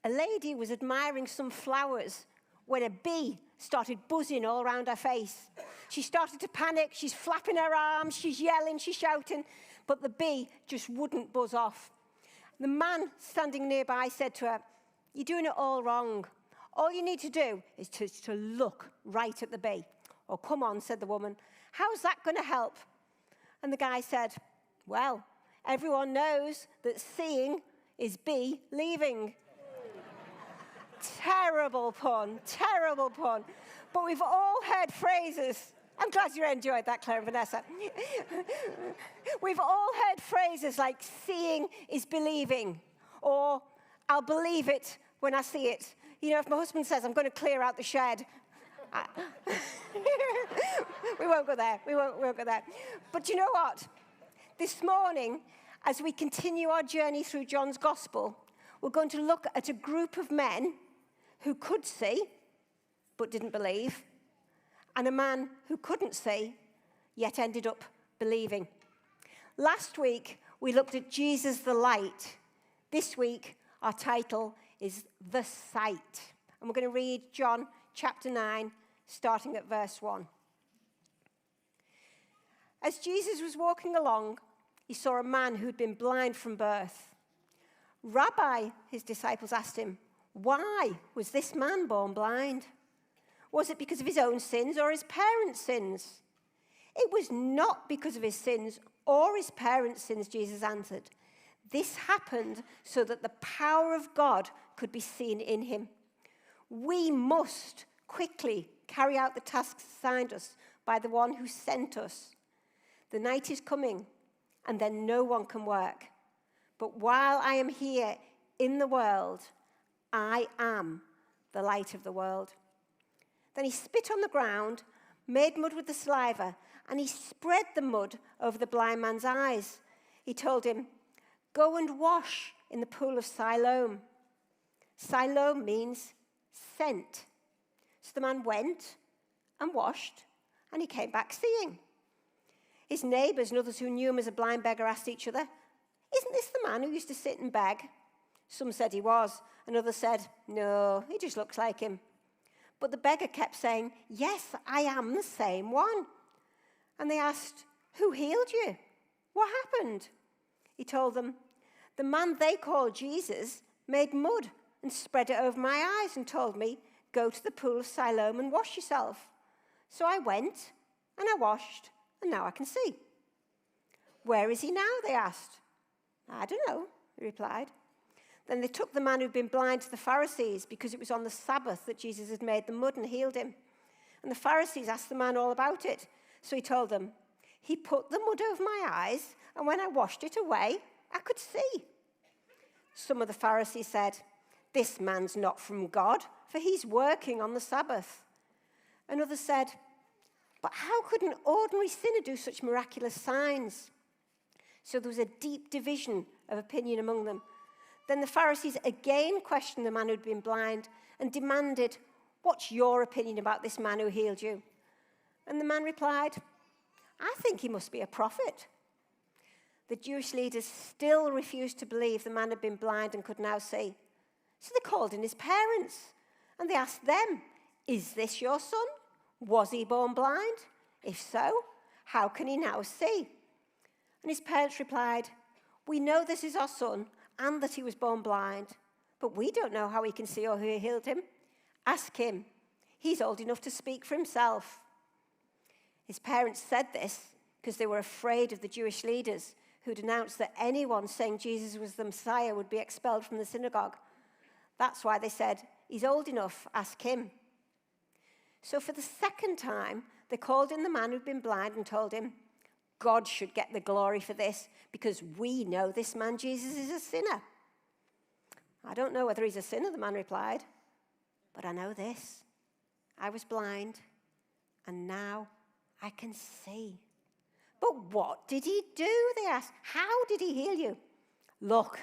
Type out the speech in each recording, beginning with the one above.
A lady was admiring some flowers when a bee started buzzing all around her face. She started to panic. She's flapping her arms. She's yelling. She's shouting. But the bee just wouldn't buzz off. The man standing nearby said to her, "You're doing it all wrong. All you need to do is to look right at the bee." "Oh, come on," said the woman. "How's that going to help?" And the guy said, "Well, everyone knows that seeing is bee leaving." Terrible pun, terrible pun. But we've all heard phrases. I'm glad you enjoyed that, Claire and Vanessa. We've all heard phrases like seeing is believing, or I'll believe it when I see it. You know, if my husband says I'm going to clear out the shed, we won't go there. We won't go there. But you know what? This morning, as we continue our journey through John's Gospel, we're going to look at a group of men who could see but didn't believe, and a man who couldn't see yet ended up believing. Last week, we looked at Jesus the light. This week, our title is The Sight. And we're going to read John chapter 9, starting at verse 1. As Jesus was walking along, he saw a man who'd been blind from birth. "Rabbi," his disciples asked him, "why was this man born blind? Was it because of his own sins or his parents' sins?" "It was not because of his sins or his parents' sins," Jesus answered. "This happened so that the power of God could be seen in him. We must quickly carry out the tasks assigned us by the one who sent us. The night is coming, and then no one can work. But while I am here in the world, I am the light of the world." Then he spit on the ground, made mud with the saliva, and he spread the mud over the blind man's eyes. He told him, "Go and wash in the pool of Siloam." Siloam means sent. So the man went and washed, and he came back seeing. His neighbors and others who knew him as a blind beggar asked each other, "Isn't this the man who used to sit and beg?" Some said he was, and others said, "No, he just looks like him." But the beggar kept saying, "Yes, I am the same one." And they asked, "Who healed you? What happened?" He told them, "The man they call Jesus made mud and spread it over my eyes and told me, 'Go to the pool of Siloam and wash yourself.' So I went and I washed, and now I can see." "Where is he now?" they asked. "I don't know," he replied. Then they took the man who'd been blind to the Pharisees because it was on the Sabbath that Jesus had made the mud and healed him. And the Pharisees asked the man all about it. So he told them, "He put the mud over my eyes, and when I washed it away, I could see." Some of the Pharisees said, "This man's not from God, for he's working on the Sabbath." And others said, "But how could an ordinary sinner do such miraculous signs?" So there was a deep division of opinion among them. Then the Pharisees again questioned the man who'd been blind and demanded, "What's your opinion about this man who healed you?" And the man replied, "I think he must be a prophet." The Jewish leaders still refused to believe the man had been blind and could now see. So they called in his parents and they asked them, "Is this your son? Was he born blind? If so, how can he now see?" And his parents replied, "We know this is our son and that he was born blind, but we don't know how he can see or who healed him. Ask him. He's old enough to speak for himself." His parents said this because they were afraid of the Jewish leaders who'd announced that anyone saying Jesus was the Messiah would be expelled from the synagogue. That's why they said, "He's old enough, ask him." So for the second time, they called in the man who'd been blind and told him, "God should get the glory for this because we know this man Jesus is a sinner." "I don't know whether he's a sinner," the man replied, "but I know this. I was blind and now I can see." "But what did he do?" they asked. "How did he heal you?" "Look,"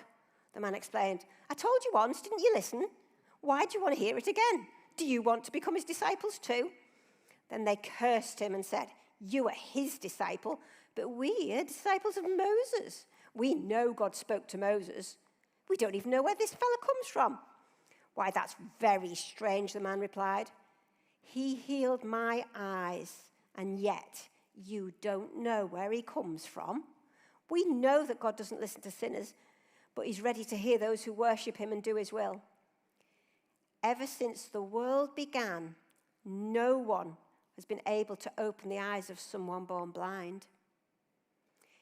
the man explained, "I told you once, didn't you listen? Why do you want to hear it again? Do you want to become his disciples too?" Then they cursed him and said, "You are his disciple, but we are disciples of Moses. We know God spoke to Moses. We don't even know where this fellow comes from." "Why, that's very strange," the man replied. "He healed my eyes, and yet you don't know where he comes from. We know that God doesn't listen to sinners, but he's ready to hear those who worship him and do his will. Ever since the world began, no one has been able to open the eyes of someone born blind.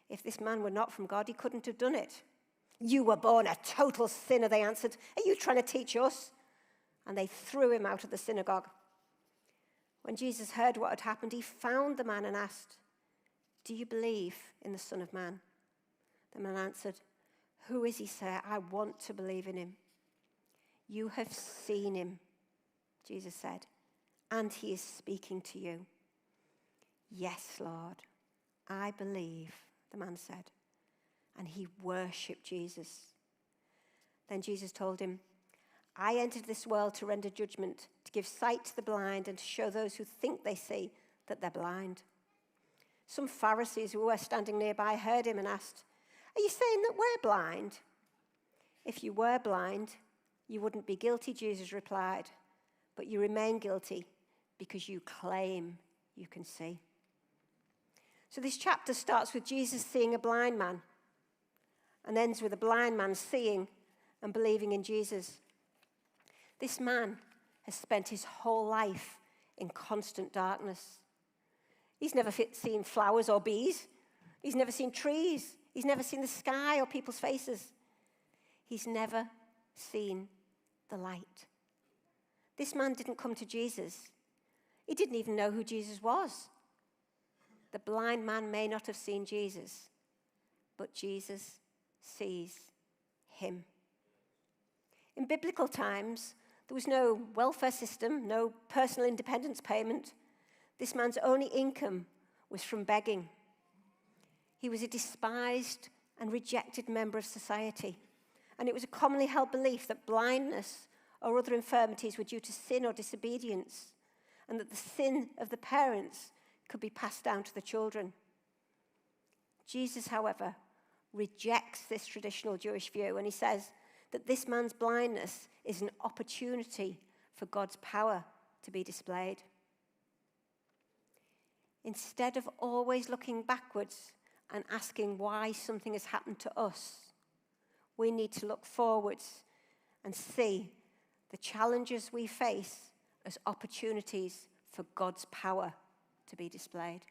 If this man were not from God, he couldn't have done it." "You were born a total sinner," they answered. "Are you trying to teach us?" And they threw him out of the synagogue. When Jesus heard what had happened, he found the man and asked, "Do you believe in the Son of Man?" The man answered, "Who is he, sir? I want to believe in him." "You have seen him," Jesus said, "and he is speaking to you." "Yes, Lord, I believe," the man said, and he worshipped Jesus. Then Jesus told him, "I entered this world to render judgment, to give sight to the blind, and to show those who think they see that they're blind." Some Pharisees who were standing nearby heard him and asked, "Are you saying that we're blind?" "If you were blind, you wouldn't be guilty," Jesus replied, "but you remain guilty because you claim you can see." So this chapter starts with Jesus seeing a blind man and ends with a blind man seeing and believing in Jesus. This man has spent his whole life in constant darkness. He's never seen flowers or bees. He's never seen trees. He's never seen the sky or people's faces. He's never seen the light. This man didn't come to Jesus. He didn't even know who Jesus was. The blind man may not have seen Jesus, but Jesus sees him. In biblical times, there was no welfare system, no personal independence payment. This man's only income was from begging. He was a despised and rejected member of society, and it was a commonly held belief that blindness or other infirmities were due to sin or disobedience, and that the sin of the parents could be passed down to the children. Jesus, however, rejects this traditional Jewish view, and he says that this man's blindness is an opportunity for God's power to be displayed. Instead of always looking backwards and asking why something has happened to us, we need to look forwards and see the challenges we face as opportunities for God's power to be displayed.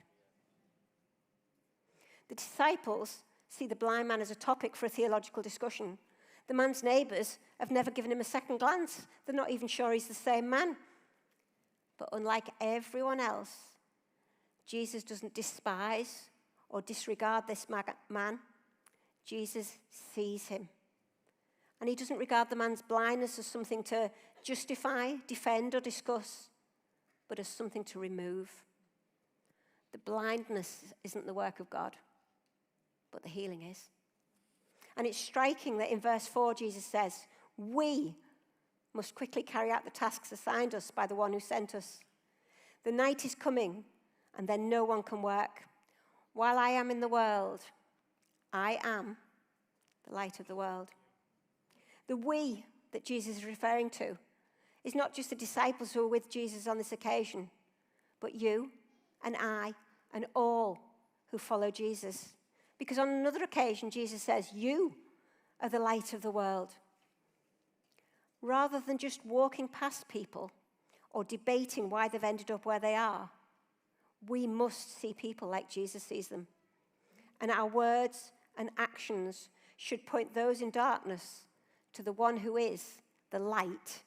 The disciples see the blind man as a topic for a theological discussion. The man's neighbours have never given him a second glance. They're not even sure he's the same man. But unlike everyone else, Jesus doesn't despise or disregard this man. Jesus sees him. And he doesn't regard the man's blindness as something to justify, defend, or discuss, but as something to remove. The blindness isn't the work of God, but the healing is. And it's striking that in verse 4, Jesus says, "We must quickly carry out the tasks assigned us by the one who sent us. The night is coming, and then no one can work. While I am in the world, I am the light of the world." The "we" that Jesus is referring to is not just the disciples who were with Jesus on this occasion, but you and I and all who follow Jesus. Because on another occasion, Jesus says, "You are the light of the world." Rather than just walking past people or debating why they've ended up where they are, we must see people like Jesus sees them. And our words and actions should point those in darkness to the one who is the light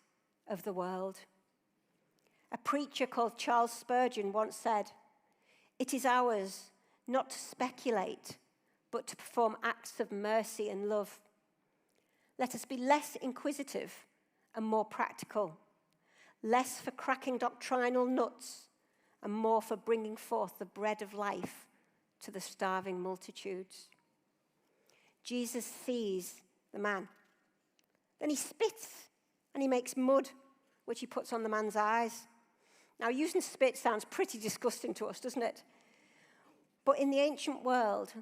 of the world. A preacher called Charles Spurgeon once said, "It is ours not to speculate, but to perform acts of mercy and love. Let us be less inquisitive and more practical, less for cracking doctrinal nuts and more for bringing forth the bread of life to the starving multitudes." Jesus sees the man. Then he spits and he makes mud, which he puts on the man's eyes. Now, using spit sounds pretty disgusting to us, doesn't it? But in the ancient world,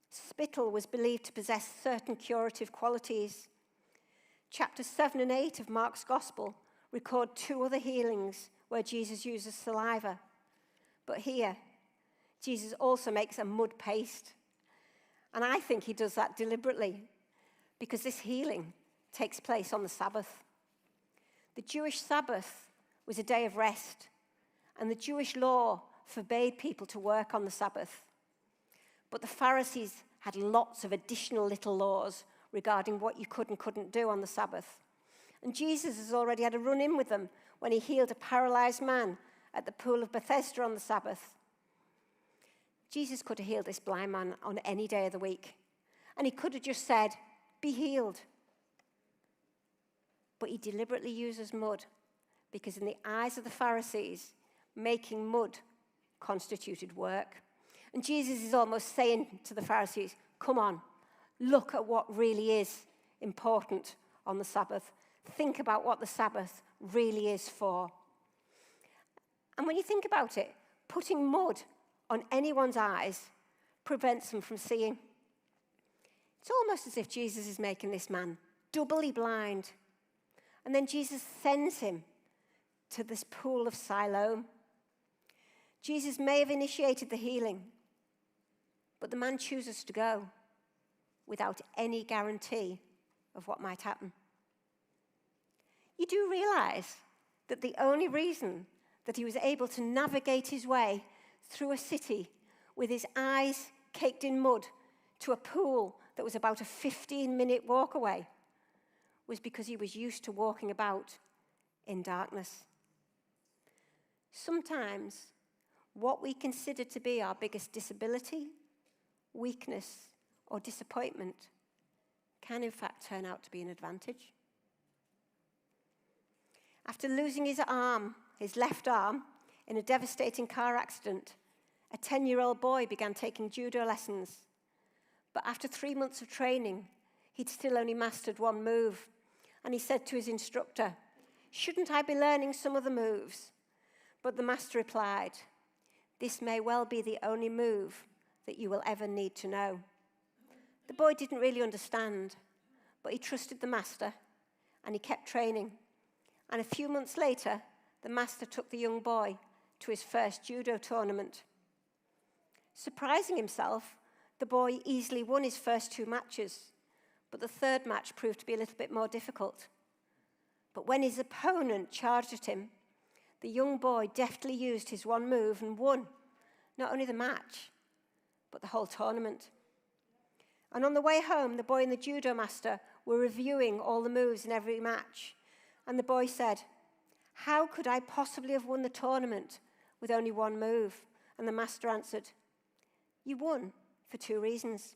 spittle was believed to possess certain curative qualities. Chapters 7 and 8 of Mark's Gospel record 2 other healings where Jesus uses saliva. But here, Jesus also makes a mud paste. And I think he does that deliberately because this healing takes place on the Sabbath. The Jewish Sabbath was a day of rest, and the Jewish law forbade people to work on the Sabbath. But the Pharisees had lots of additional little laws regarding what you could and couldn't do on the Sabbath. And Jesus has already had a run-in with them when he healed a paralyzed man at the pool of Bethesda on the Sabbath. Jesus could have healed this blind man on any day of the week, and he could have just said, "Be healed." But he deliberately uses mud because in the eyes of the Pharisees, making mud constituted work. And Jesus is almost saying to the Pharisees, come on, look at what really is important on the Sabbath. Think about what the Sabbath really is for. And when you think about it, putting mud on anyone's eyes prevents them from seeing. It's almost as if Jesus is making this man doubly blind. And then Jesus sends him to this pool of Siloam. Jesus may have initiated the healing, but the man chooses to go without any guarantee of what might happen. You do realize that the only reason that he was able to navigate his way through a city with his eyes caked in mud to a pool that was about a 15-minute walk away was because he was used to walking about in darkness. Sometimes what we consider to be our biggest disability, weakness, or disappointment can in fact turn out to be an advantage. After losing his left arm, in a devastating car accident, a 10-year-old boy began taking judo lessons. But after 3 months of training, he'd still only mastered one move. And he said to his instructor, "Shouldn't I be learning some of the moves?" But the master replied, "This may well be the only move that you will ever need to know." The boy didn't really understand, but he trusted the master and he kept training. And a few months later, the master took the young boy to his first judo tournament. Surprising himself, the boy easily won his first 2 matches, but the third match proved to be a little bit more difficult. But when his opponent charged at him, the young boy deftly used his one move and won not only the match, but the whole tournament. And on the way home, the boy and the judo master were reviewing all the moves in every match. And the boy said, "How could I possibly have won the tournament with only one move?" And the master answered, "You won for 2 reasons.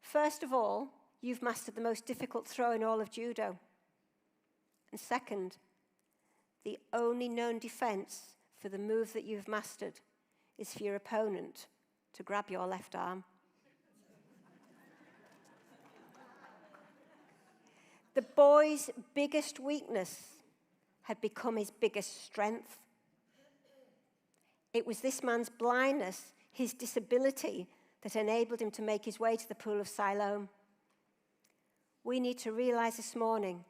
First of all, you've mastered the most difficult throw in all of judo. And second, the only known defense for the move that you've mastered is for your opponent to grab your left arm." The boy's biggest weakness had become his biggest strength. It was this man's blindness, his disability, that enabled him to make his way to the pool of Siloam. We need to realize this morning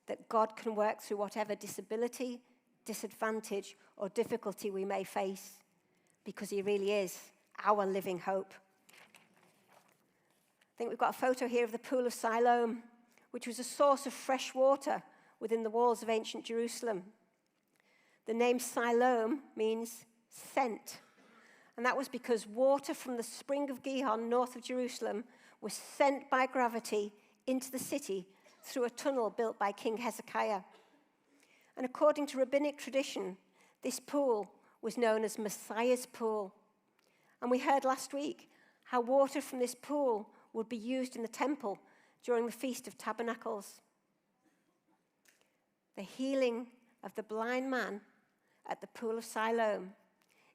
that God can work through whatever disability, disadvantage, or difficulty we may face, because he really is our living hope. I think we've got a photo here of the pool of Siloam, which was a source of fresh water within the walls of ancient Jerusalem. The name Siloam means sent, and that was because water from the spring of Gihon, north of Jerusalem, was sent by gravity into the city through a tunnel built by King Hezekiah. And according to rabbinic tradition, this pool was known as Messiah's pool. And we heard last week how water from this pool would be used in the temple during the Feast of Tabernacles. The healing of the blind man at the pool of Siloam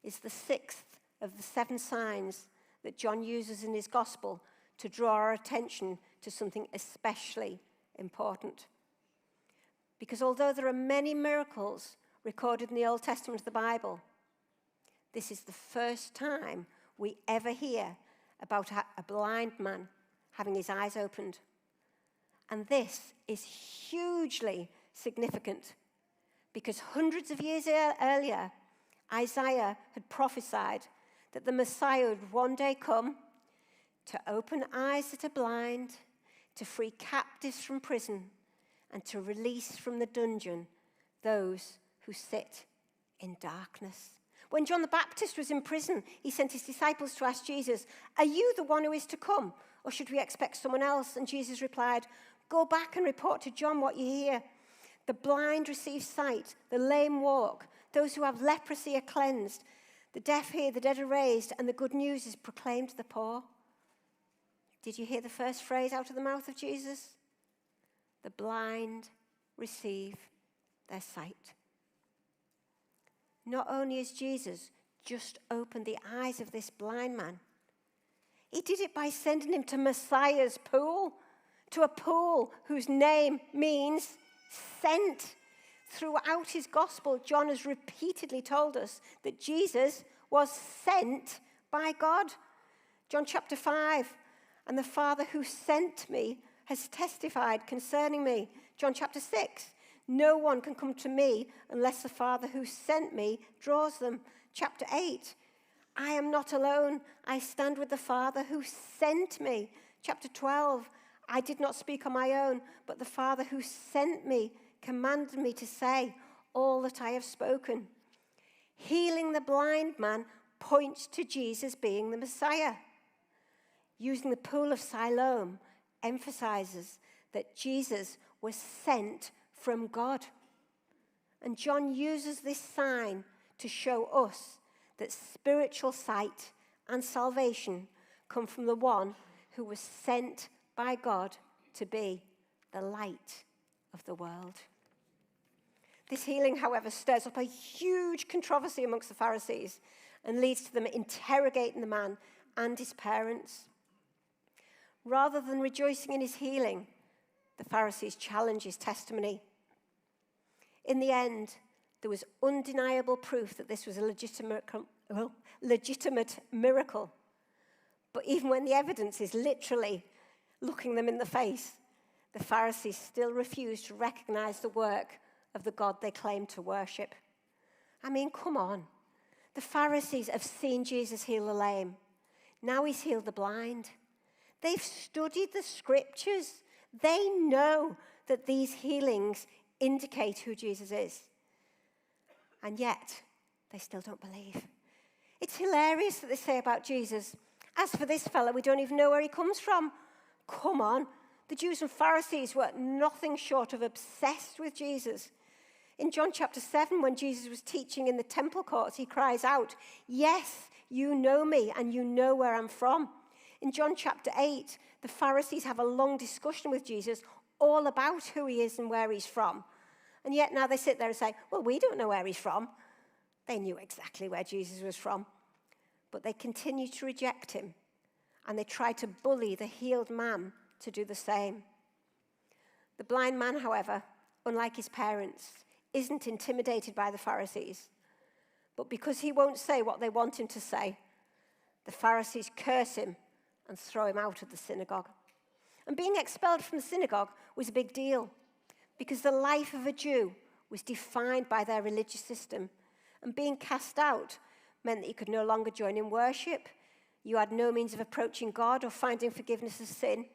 is the 6th of the 7 signs that John uses in his gospel to draw our attention to something especially important. Because although there are many miracles recorded in the Old Testament of the Bible, this is the first time we ever hear about a blind man having his eyes opened. And this is hugely significant because hundreds of years earlier, Isaiah had prophesied that the Messiah would one day come to open eyes that are blind, to free captives from prison, and to release from the dungeon those who sit in darkness. When John the Baptist was in prison, he sent his disciples to ask Jesus, "Are you the one who is to come, or should we expect someone else?" And Jesus replied, "Go back and report to John what you hear. The blind receive sight, the lame walk, those who have leprosy are cleansed, the deaf hear, the dead are raised, and the good news is proclaimed to the poor." Did you hear the first phrase out of the mouth of Jesus? The blind receive their sight. Not only has Jesus just opened the eyes of this blind man, he did it by sending him to Messiah's pool, to a pool whose name means sent. Throughout his gospel, John has repeatedly told us that Jesus was sent by God. John chapter 5, "And the Father who sent me has testified concerning me." John chapter 6, "No one can come to me unless the Father who sent me draws them." Chapter 8, "I am not alone. I stand with the Father who sent me." Chapter 12, "I did not speak on my own, but the Father who sent me commanded me to say all that I have spoken." Healing the blind man points to Jesus being the Messiah. Using the pool of Siloam emphasizes that Jesus was sent from God. And John uses this sign to show us that spiritual sight and salvation come from the one who was sent by God to be the light of the world. This healing, however, stirs up a huge controversy amongst the Pharisees and leads to them interrogating the man and his parents. Rather than rejoicing in his healing, the Pharisees challenge his testimony. In the end, there was undeniable proof that this was a legitimate miracle. But even when the evidence is literally looking them in the face, the Pharisees still refuse to recognize the work of the God they claim to worship. I mean, come on. The Pharisees have seen Jesus heal the lame. Now he's healed the blind. They've studied the scriptures. They know that these healings indicate who Jesus is. And yet, they still don't believe. It's hilarious that they say about Jesus, "As for this fellow, we don't even know where he comes from." Come on. The Jews and Pharisees were nothing short of obsessed with Jesus. In John chapter 7, when Jesus was teaching in the temple courts, he cries out, "Yes, you know me and you know where I'm from." In John chapter 8, the Pharisees have a long discussion with Jesus all about who he is and where he's from. And yet now they sit there and say, "Well, we don't know where he's from." They knew exactly where Jesus was from. But they continue to reject him. And they try to bully the healed man to do the same. The blind man, however, unlike his parents, isn't intimidated by the Pharisees. But because he won't say what they want him to say, the Pharisees curse him and throw him out of the synagogue. And being expelled from the synagogue was a big deal because the life of a Jew was defined by their religious system. And being cast out meant that you could no longer join in worship, you had no means of approaching God or finding forgiveness of sin,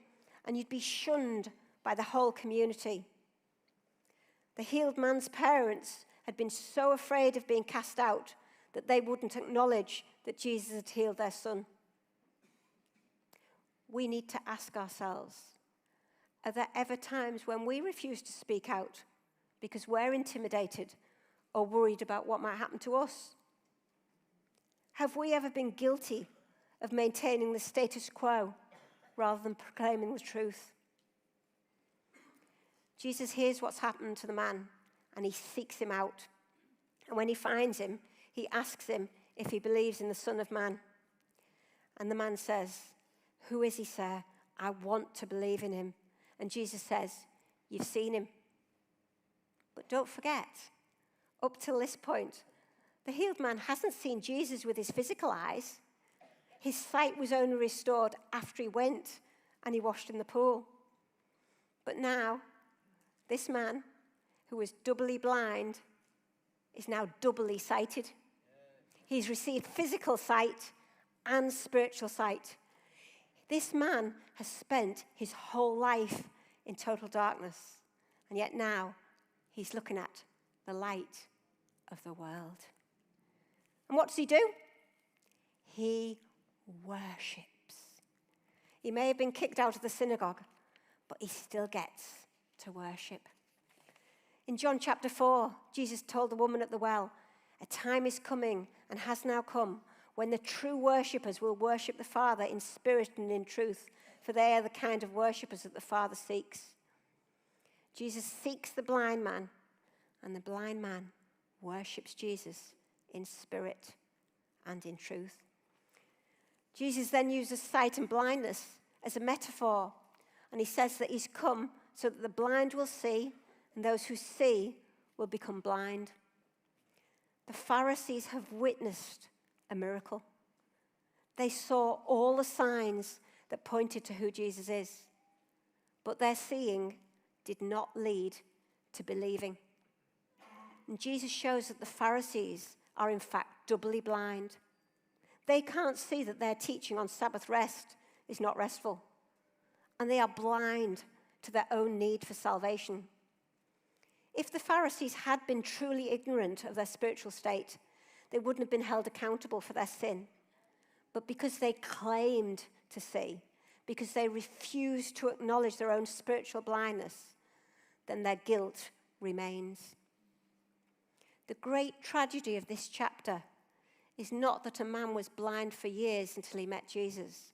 and you'd be shunned by the whole community. The healed man's parents had been so afraid of being cast out that they wouldn't acknowledge that Jesus had healed their son. We need to ask ourselves, are there ever times when we refuse to speak out because we're intimidated or worried about what might happen to us? Have we ever been guilty of maintaining the status quo rather than proclaiming the truth? Jesus hears what's happened to the man and he seeks him out. And when he finds him, he asks him if he believes in the Son of Man. And the man says, "Who is he, sir? I want to believe in him." And Jesus says, "You've seen him." But don't forget, up till this point, the healed man hasn't seen Jesus with his physical eyes. His sight was only restored after he went and he washed in the pool. But now, this man, who was doubly blind, is now doubly sighted. He's received physical sight and spiritual sight. This man has spent his whole life in total darkness, and yet now he's looking at the light of the world. And what does he do? He worships. He may have been kicked out of the synagogue, but he still gets to worship. In John chapter 4, Jesus told the woman at the well, "A time is coming and has now come when the true worshippers will worship the Father in spirit and in truth, for they are the kind of worshippers that the Father seeks." Jesus seeks the blind man, and the blind man worships Jesus in spirit and in truth. Jesus then uses sight and blindness as a metaphor, and he says that he's come so that the blind will see, and those who see will become blind. The Pharisees have witnessed a miracle. They saw all the signs that pointed to who Jesus is, but their seeing did not lead to believing. And Jesus shows that the Pharisees are in fact doubly blind. They can't see that their teaching on Sabbath rest is not restful, and they are blind to their own need for salvation. If the Pharisees had been truly ignorant of their spiritual state, they wouldn't have been held accountable for their sin. But because they claimed to see, because they refused to acknowledge their own spiritual blindness, then their guilt remains. The great tragedy of this chapter is not that a man was blind for years until he met Jesus,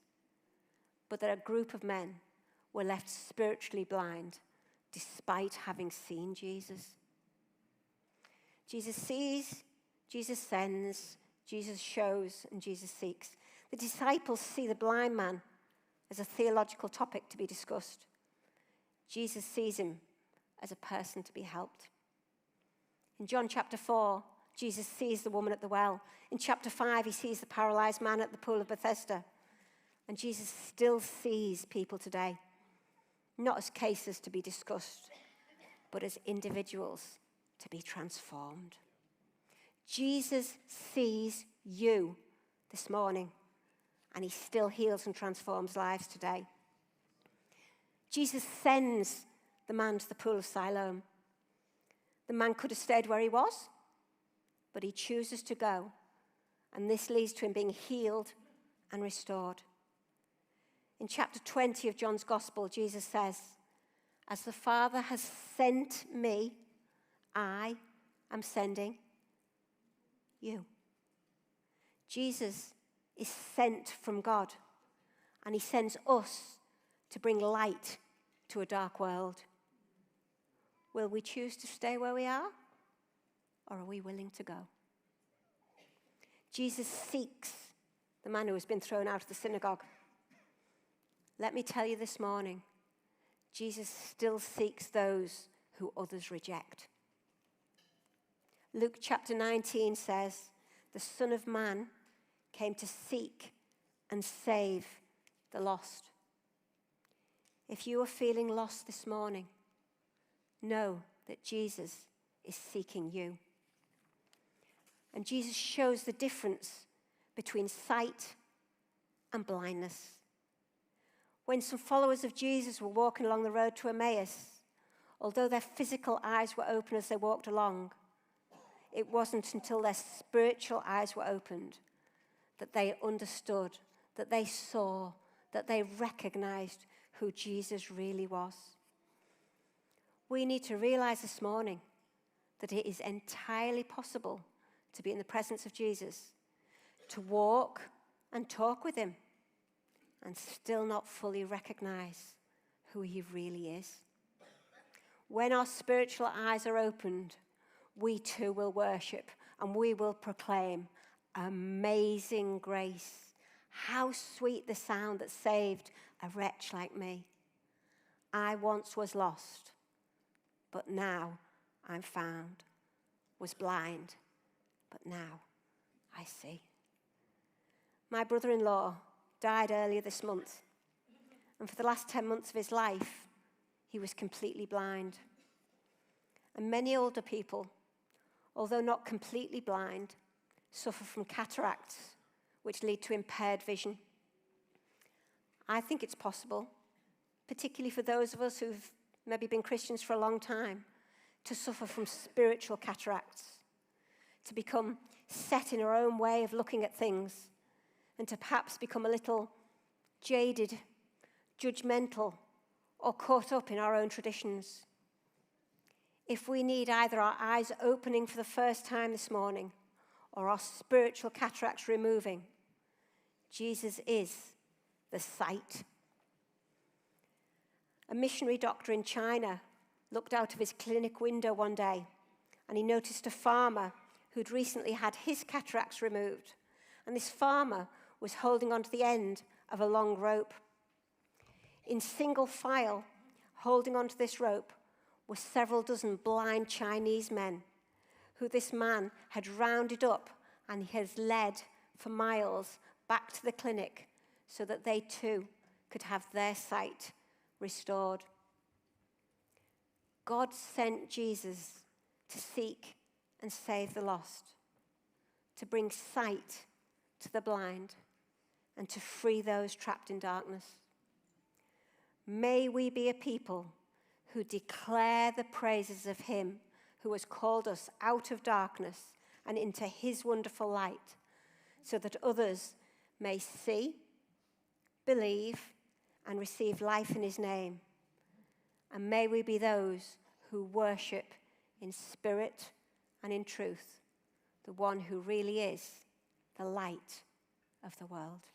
but that a group of men were left spiritually blind despite having seen Jesus. Jesus sees, Jesus sends, Jesus shows, and Jesus seeks. The disciples see the blind man as a theological topic to be discussed. Jesus sees him as a person to be helped. In John chapter 4, Jesus sees the woman at the well. In chapter 5, he sees the paralyzed man at the pool of Bethesda. And Jesus still sees people today, not as cases to be discussed, but as individuals to be transformed. Jesus sees you this morning, and he still heals and transforms lives today. Jesus sends the man to the pool of Siloam. The man could have stayed where he was, but he chooses to go, and this leads to him being healed and restored. In chapter 20 of John's Gospel, Jesus says, "As the Father has sent me, I am sending you." Jesus is sent from God, and he sends us to bring light to a dark world. Will we choose to stay where we are, or are we willing to go? Jesus seeks the man who has been thrown out of the synagogue. Let me tell you this morning, Jesus still seeks those who others reject. Luke chapter 19 says, "The Son of Man came to seek and save the lost." If you are feeling lost this morning, know that Jesus is seeking you. And Jesus shows the difference between sight and blindness. When some followers of Jesus were walking along the road to Emmaus, although their physical eyes were open as they walked along, it wasn't until their spiritual eyes were opened that they understood, that they saw, that they recognized who Jesus really was. We need to realize this morning that it is entirely possible to be in the presence of Jesus, to walk and talk with him, and still not fully recognize who he really is. When our spiritual eyes are opened, we too will worship, and we will proclaim, "Amazing grace. How sweet the sound that saved a wretch like me. I once was lost, but now I'm found. Was blind, but now I see." My brother-in-law died earlier this month, and for the last 10 months of his life, he was completely blind. And many older people, although not completely blind, suffer from cataracts, which lead to impaired vision. I think it's possible, particularly for those of us who've maybe been Christians for a long time, to suffer from spiritual cataracts, to become set in our own way of looking at things, and to perhaps become a little jaded, judgmental, or caught up in our own traditions. If we need either our eyes opening for the first time this morning or our spiritual cataracts removing, Jesus is the sight. A missionary doctor in China looked out of his clinic window one day and he noticed a farmer who'd recently had his cataracts removed. And this farmer was holding onto the end of a long rope. In single file, holding onto this rope, were several dozen blind Chinese men who this man had rounded up and he has led for miles back to the clinic so that they too could have their sight restored. God sent Jesus to seek and save the lost, to bring sight to the blind, and to free those trapped in darkness. May we be a people who declare the praises of him who has called us out of darkness and into his wonderful light, so that others may see, believe, and receive life in his name. And may we be those who worship in spirit and in truth, the one who really is the light of the world.